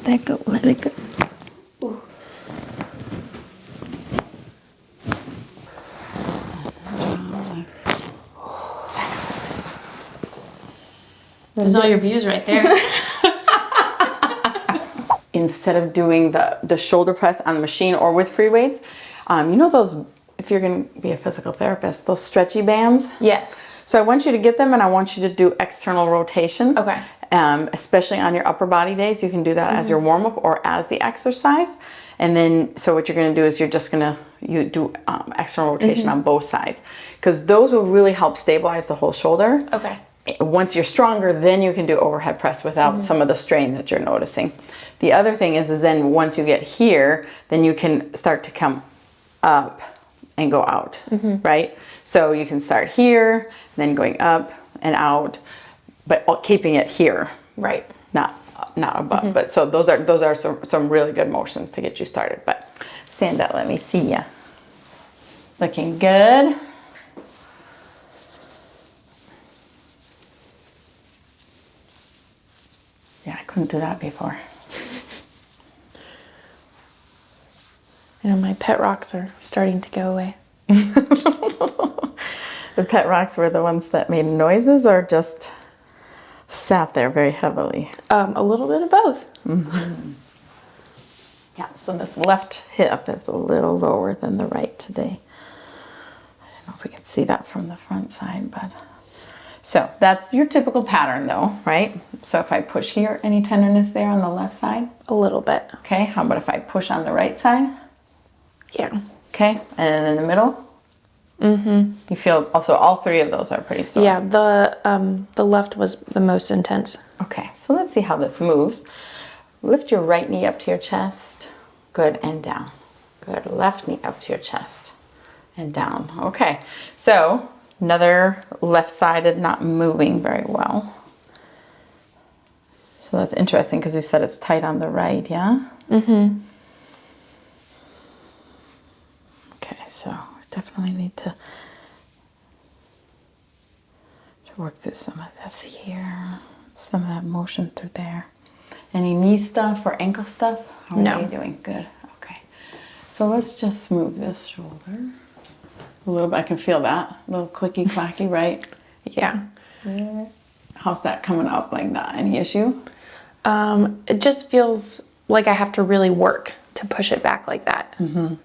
that go. Let it go. Ooh. There's all your views right there. Instead of doing the shoulder press on the machine or with free weights, you know those, if you're going to be a physical therapist, those stretchy bands? Yes. So I want you to get them and I want you to do external rotation. Okay. Especially on your upper body days. You can do that as your warm-up or as the exercise. And then, so what you're going to do is you're just going to do external rotation on both sides. Because those will really help stabilize the whole shoulder. Okay. Once you're stronger, then you can do overhead press without some of the strain that you're noticing. The other thing is then once you get here, then you can start to come up and go out, right? So you can start here, then going up and out, but keeping it here. Right. Not above. But so those are some really good motions to get you started. But stand up, let me see ya. Looking good. Yeah, I couldn't do that before. I know my pet rocks are starting to go away. The pet rocks were the ones that made noises or just sat there very heavily? A little bit of both. Yeah, so this left hip is a little lower than the right today. I don't know if we can see that from the front side, but... So that's your typical pattern though, right? So if I push here, any tenderness there on the left side? A little bit. Okay, how about if I push on the right side? Yeah. Okay, and then in the middle? You feel, also all three of those are pretty sore. Yeah, the left was the most intense. Okay, so let's see how this moves. Lift your right knee up to your chest. Good, and down. Good, left knee up to your chest. And down. Okay, so another left-sided not moving very well. So that's interesting because you said it's tight on the right, yeah? Okay, so we definitely need to work through some of this here, some of that motion through there. Any knee stuff or ankle stuff? How are you doing? Good. Okay. So let's just smooth this shoulder a little bit. I can feel that. A little clicky clacky, right? Yeah. How's that coming up like that? Any issue? It just feels like I have to really work to push it back like that. And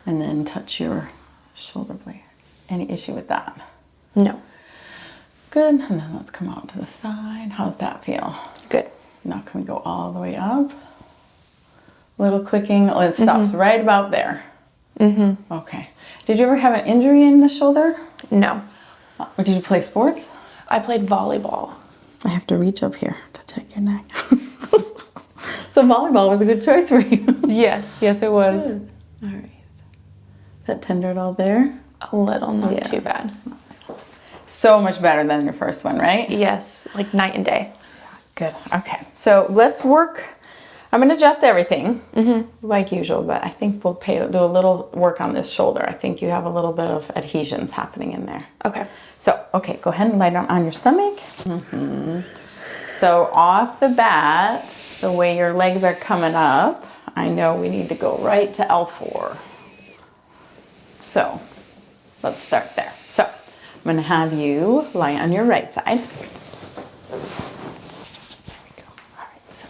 then touch your shoulder blade. Any issue with that? No. Good. And then let's come out to the side. How's that feel? Good. Now can we go all the way up? Little clicking. It stops right about there. Okay. Did you ever have an injury in the shoulder? No. Did you play sports? I played volleyball. I have to reach up here to check your neck. So volleyball was a good choice for you. Yes, it was. Good. All right. Is that tender at all there? A little, not too bad. So much better than your first one, right? Yes, like night and day. Good. Okay. So let's work. I'm going to adjust everything like usual, but I think we'll do a little work on this shoulder. I think you have a little bit of adhesions happening in there. Okay. So, okay, go ahead and lie down on your stomach. So off the bat, the way your legs are coming up, I know we need to go right to L4. So let's start there. So I'm going to have you lie on your right side. There we go. All right, so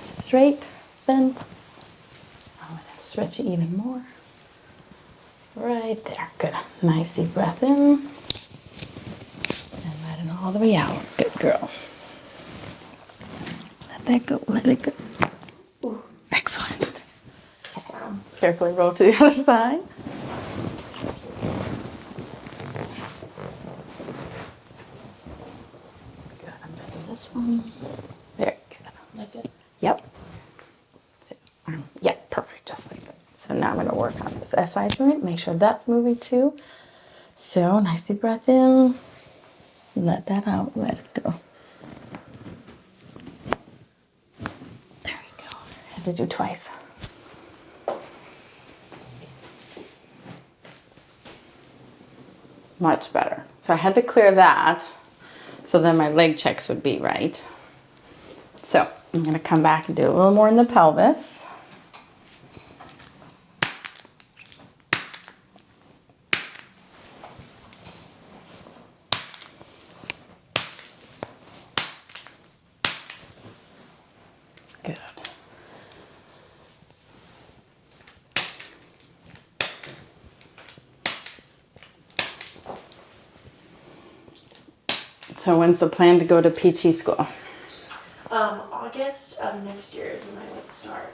straight, bent. I'm going to stretch it even more. Right there. Good. Nice deep breath in. And let it all the way out. Good girl. Let that go. Let it go. Ooh, excellent. Carefully roll to the other side. Good. I'm doing this one. Very good. Like this? Yep. Yeah, perfect. Just like that. So now I'm going to work on this SI joint. Make sure that's moving too. So nice deep breath in. Let that out. Let it go. There we go. Had to do twice. Much better. So I had to clear that. So then my leg checks would be right. So I'm gonna come back and do a little more in the pelvis. Good. So when's the plan to go to PT school? August of next year is when I would start.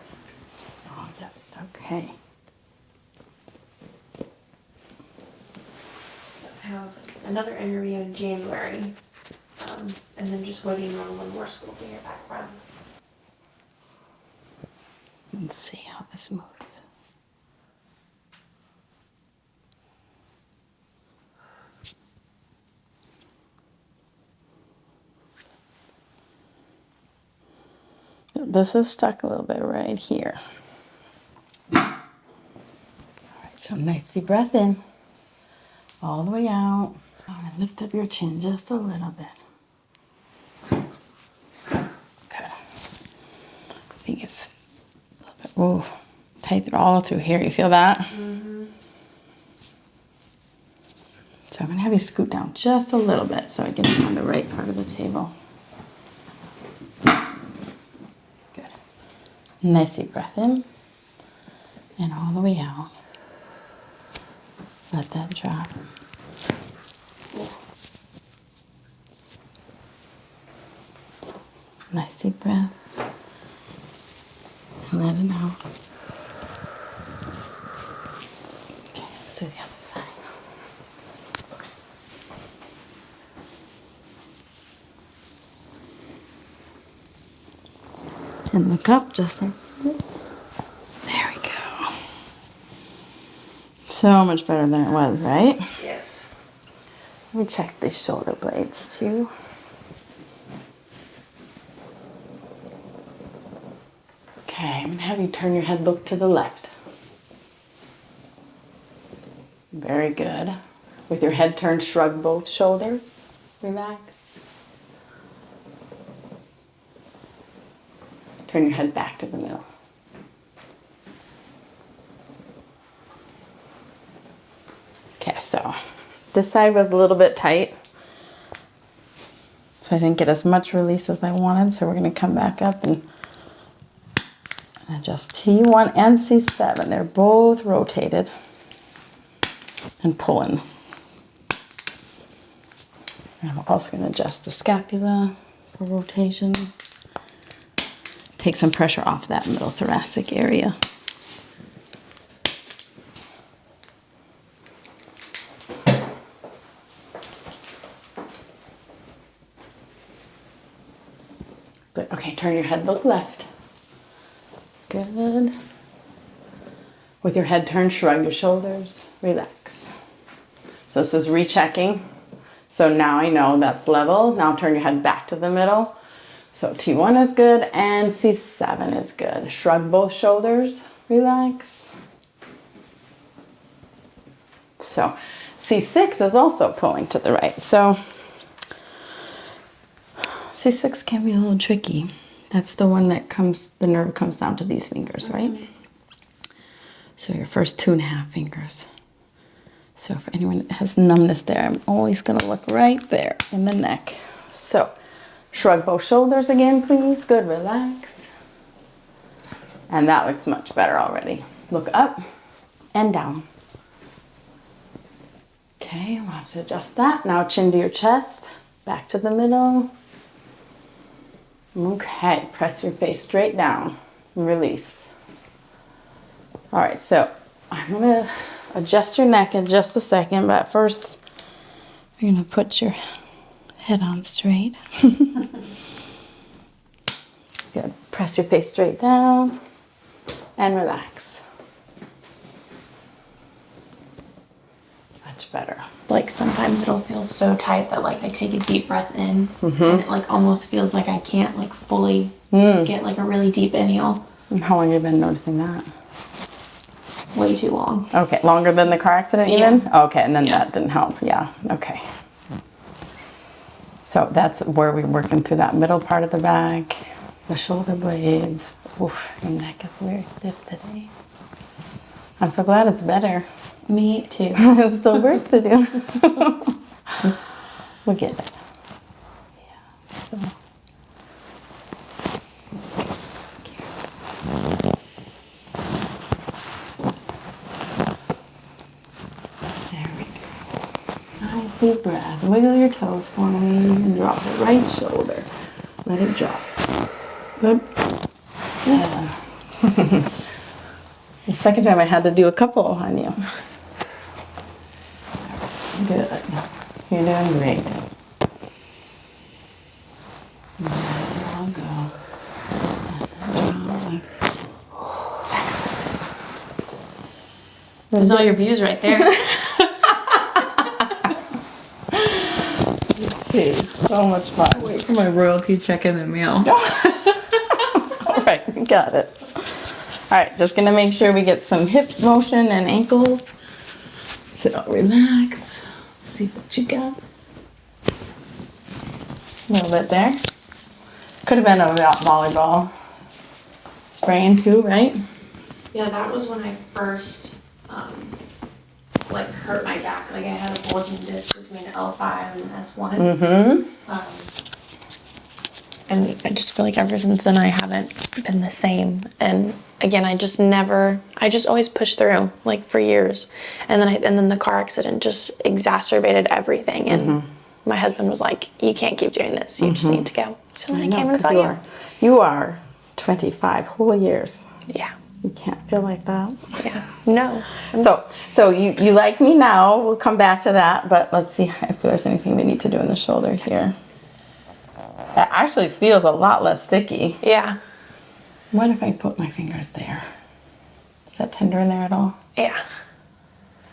August, okay. I have another interview in January, and then just waiting on one more school to hear back from. Let's see how this moves. This is stuck a little bit right here. All right, so nice deep breath in, all the way out. I'm gonna lift up your chin just a little bit. Good. I think it's a little bit, ooh, tight all through here. You feel that? Mm-hmm. So I'm gonna have you scoot down just a little bit so I get on the right part of the table. Good. Nice deep breath in and all the way out. Let that drop. Nice deep breath. And let it out. Okay, let's do the other side. And look up just like that. There we go. So much better than it was, right? Yes. Let me check these shoulder blades too. Okay, I'm gonna have you turn your head, look to the left. Very good. With your head turned, shrug both shoulders. Relax. Turn your head back to the middle. Okay, so this side was a little bit tight. So I didn't get as much release as I wanted. So we're gonna come back up and adjust T1 and C7. They're both rotated and pulling. And I'm also gonna adjust the scapula for rotation. Take some pressure off that middle thoracic area. Good. Okay, turn your head, look left. Good. With your head turned, shrug your shoulders, relax. So this is rechecking. So now I know that's level. Now turn your head back to the middle. So T1 is good and C7 is good. Shrug both shoulders, relax. So C6 is also pulling to the right. So C6 can be a little tricky. That's the one that the nerve comes down to these fingers, right? Mm-hmm. So your first 2.5 fingers. So for anyone that has numbness there, I'm always gonna look right there in the neck. So shrug both shoulders again, please. Good, relax. And that looks much better already. Look up and down. Okay, we'll have to adjust that. Now chin to your chest, back to the middle. Okay, press your face straight down, release. All right, so I'm gonna adjust your neck in just a second, but first you're gonna put your head on straight. Good, press your face straight down and relax. Much better. Like sometimes it'll feel so tight that like I take a deep breath in and it like almost feels like I can't like fully get like a really deep inhale. And how long have you been noticing that? Way too long. Okay, longer than the car accident even? Okay, and then that didn't help, yeah, okay. So that's where we're working through that middle part of the back. the shoulder blades. Oof, your neck is very stiff today. I'm so glad it's better. Me too. It's still work to do. We'll get it. Yeah. So. There we go. Nice deep breath. Wiggle your toes for me and drop the right shoulder. Let it drop. Good. Yeah. The second time I had to do a couple on you. Good. You're doing great. Let it all go. There's all your views right there. See, so much fun. Wait for my royalty check in the mail. All right, we got it. All right, just gonna make sure we get some hip motion and ankles. So relax. Let's see what you got. A little bit there. Could have been a volleyball sprain too, right? Yeah, that was when I first like hurt my back. Like I had a bulging disc between L5 and S1. Mm-hmm. And I just feel like ever since then I haven't been the same. And again, I just always pushed through like for years. And then the car accident just exacerbated everything. And my husband was like, "You can't keep doing this. You just need to go." So then I came and saw you. You are 25 whole years. Yeah. You can't feel like that. Yeah. No. So you like me now. We'll come back to that, but let's see if there's anything we need to do in the shoulder here. It actually feels a lot less sticky. Yeah. What if I put my fingers there? Is that tender in there at all? Yeah.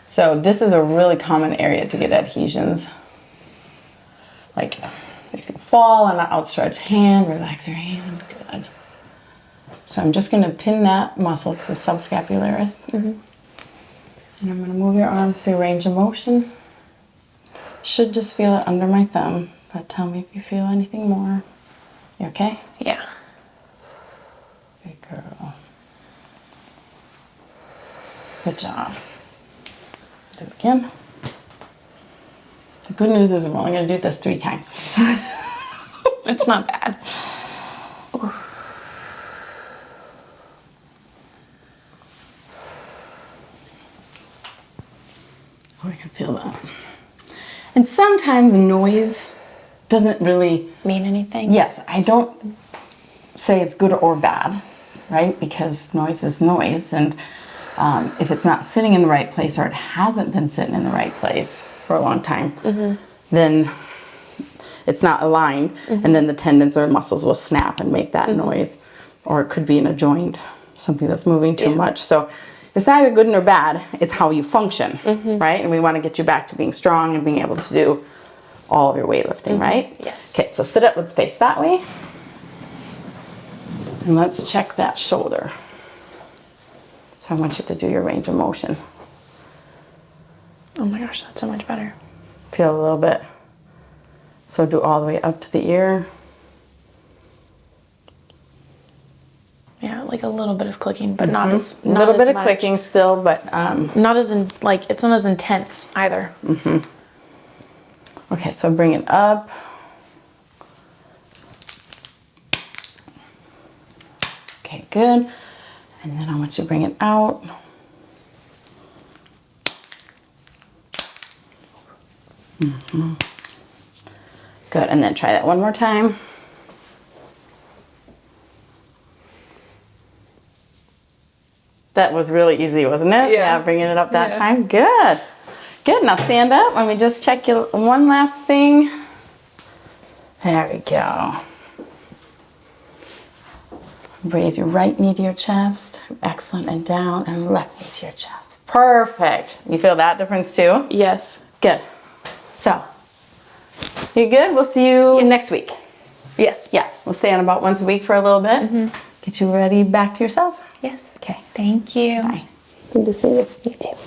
So this is a really common area to get adhesions. Like if you fall on an outstretched hand, relax your hand. Good. So I'm just going to pin that muscle to the subscapularis. And I'm going to move your arm through range of motion. Should just feel it under my thumb, but tell me if you feel anything more. You okay? Yeah. Good girl. Good job. Do it again. The good news is we're only going to do this 3 times. It's not bad. Ooh. Oh, I can feel that. And sometimes noise doesn't really Mean anything? Yes, I don't say it's good or bad, right? Because noise is noise, and if it's not sitting in the right place or it hasn't been sitting in the right place for a long time, then it's not aligned, and then the tendons or muscles will snap and make that noise. Or it could be in a joint, something that's moving too much. So it's neither good nor bad. It's how you function, right? And we want to get you back to being strong and being able to do all of your weightlifting, right? Yes. Okay, so sit up, let's face that way. And let's check that shoulder. So I want you to do your range of motion. Oh my gosh, that's so much better. Feel a little bit. So do all the way up to the ear. Yeah, like a little bit of clicking, but not as A not little as bit of much. clicking still, but Not as in like it's not as intense either. okay, so bring it up. Okay, good. And then I want you to bring it out. Good, and then try that one more time. That was really easy, wasn't it? Yeah. Bringing it up that time. Good. Good, now stand up. Let me just check you one last thing. There we go. Raise your right knee to your chest. Excellent, and down, and left knee to your chest. Perfect. You feel that difference too? Yes. Good. So, you good? We'll see you next week. Yes. Yeah, we'll stay on about once a week for a little bit. Get you ready back to yourself. Yes. Okay. Thank you. Bye. Good to see you. You too.